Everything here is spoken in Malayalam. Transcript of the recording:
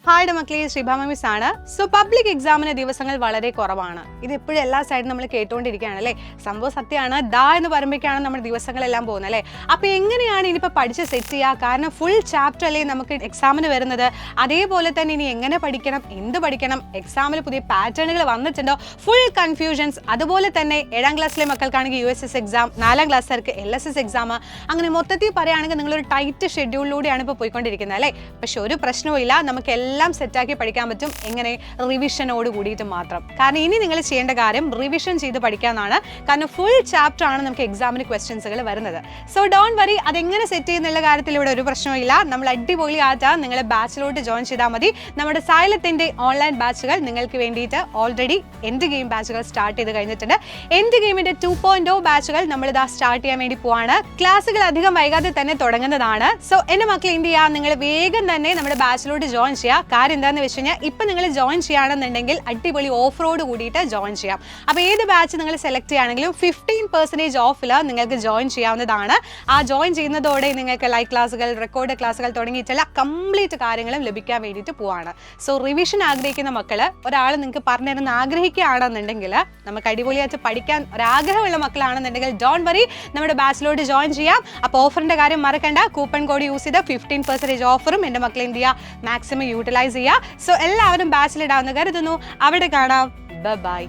ഹായ് മക്കളെ, ശ്രീഭാമ മിസ് ആണ്. സോ പബ്ലിക് എക്സാമിന് ദിവസങ്ങൾ വളരെ കുറവാണ്. ഇത് എപ്പോഴും എല്ലാ സൈഡും നമ്മൾ കേട്ടുകൊണ്ടിരിക്കുകയാണ് അല്ലേ. സംഭവം സത്യമാണ്. ദാ എന്ന് പറയുമ്പോഴേക്കാണ് നമ്മുടെ ദിവസങ്ങളെല്ലാം പോകുന്നത് അല്ലേ. അപ്പോൾ എങ്ങനെയാണ് ഇനിയിപ്പോൾ പഠിച്ച് സെറ്റ് ചെയ്യുക? കാരണം ഫുൾ ചാപ്റ്റർ അല്ലേ നമുക്ക് എക്സാമിന് വരുന്നത്. അതേപോലെ തന്നെ ഇനി എങ്ങനെ പഠിക്കണം, എന്ത് പഠിക്കണം, എക്സാമിൽ പുതിയ പാറ്റേണുകൾ വന്നിട്ടുണ്ടോ, ഫുൾ കൺഫ്യൂഷൻസ്. അതുപോലെ തന്നെ 7ാം ക്ലാസ്സിലെ മക്കൾക്കാണെങ്കിൽ USS എക്സാം, 4ാം ക്ലാസ്സുകാർക്ക് LSS എക്സാം. അങ്ങനെ മൊത്തത്തിൽ പറയുകയാണെങ്കിൽ നിങ്ങളൊരു ടൈറ്റ് ഷെഡ്യൂളിലൂടെയാണ് ഇപ്പോൾ പോയിക്കൊണ്ടിരിക്കുന്നത് അല്ലേ. പക്ഷെ ഒരു പ്രശ്നവും ഇല്ല, നമുക്ക് എല്ലാം സെറ്റാക്കി പഠിക്കാൻ പറ്റും. എങ്ങനെ? റിവിഷനോട് കൂടിയിട്ട് മാത്രം. കാരണം ഇനി നിങ്ങൾ ചെയ്യേണ്ട കാര്യം റിവിഷൻ ചെയ്ത് പഠിക്കാനാണ്. കാരണം ഫുൾ ചാപ്റ്റർ ആണ് നമുക്ക് എക്സാമിന് ക്വസ്റ്റ്യൻസുകൾ വരുന്നത്. സോ ഡോണ്ട് വറി, അതെങ്ങനെ സെറ്റ് ചെയ്യുന്നുള്ള കാര്യത്തിൽ ഇവിടെ ഒരു പ്രശ്നമില്ല. നമ്മൾ അടിപൊളി ആയിട്ട് നിങ്ങളെ ബാച്ചിലോട്ട് ജോയിൻ ചെയ്താൽ മതി. നമ്മുടെ സൈലത്തിന്റെ ഓൺലൈൻ ബാച്ചുകൾ നിങ്ങൾക്ക് വേണ്ടിയിട്ട് ഓൾറെഡി എൻഡ് ഗെയിം ബാച്ചുകൾ സ്റ്റാർട്ട് ചെയ്ത് കഴിഞ്ഞിട്ടുണ്ട്. എൻഡ് ഗെയിമിന്റെ 2.0 ബാച്ചുകൾ നമ്മളിതാ സ്റ്റാർട്ട് ചെയ്യാൻ വേണ്ടി പോവാണ്. ക്ലാസ്സുകൾ അധികം വൈകാതെ തന്നെ തുടങ്ങുന്നതാണ്. സോ എന്റെ മക്കൾ എന്ത് ചെയ്യുക, നിങ്ങൾ വേഗം തന്നെ നമ്മുടെ ബാച്ചിലോട്ട് ജോയിൻ ചെയ്യുക. കാര്യം എന്താണെന്ന് വെച്ച് കഴിഞ്ഞാൽ ഇപ്പം നിങ്ങൾ ജോയിൻ ചെയ്യുകയാണെന്നുണ്ടെങ്കിൽ അടിപൊളി ഓഫറോട് കൂടിയിട്ട് ജോയിൻ ചെയ്യാം. അപ്പോൾ ഏത് ബാച്ച് നിങ്ങൾ സെലക്ട് ചെയ്യുകയാണെങ്കിലും 15% ഓഫിൽ നിങ്ങൾക്ക് ജോയിൻ ചെയ്യാവുന്നതാണ്. ആ ജോയിൻ ചെയ്യുന്നതോടെ നിങ്ങൾക്ക് ലൈവ് ക്ലാസ്സുകൾ, റെക്കോർഡ് ക്ലാസ്സുകൾ തുടങ്ങിയിട്ടുള്ള കംപ്ലീറ്റ് കാര്യങ്ങളും ലഭിക്കാൻ വേണ്ടിയിട്ട് പോവാണ്. സോ റിവിഷൻ ആഗ്രഹിക്കുന്ന മക്കൾ, ഒരാൾ നിങ്ങൾക്ക് പറഞ്ഞു തരുന്ന ആഗ്രഹിക്കുകയാണെന്നുണ്ടെങ്കിൽ, നമുക്ക് അടിപൊളിയായിട്ട് പഠിക്കാൻ ഒരാഗ്രഹമുള്ള മക്കളാണെന്നുണ്ടെങ്കിൽ ഡോണ്ട് വറി, നമ്മുടെ ബാച്ചിലോട്ട് ജോയിൻ ചെയ്യാം. അപ്പോൾ ഓഫറിൻ്റെ കാര്യം മറക്കണ്ട. കൂപ്പൺ കോഡ് യൂസ് ചെയ്ത് 15% ഓഫറും എൻ്റെ മക്കളെ എന്ത് ചെയ്യുക, മാക്സിമം യൂട്ടിലൈസ് ചെയ്യുക. സോ എല്ലാവരും ബാച്ചിലിടാമെന്ന് കരുതുന്നു. അവിടെ കാണാം. ബൈ.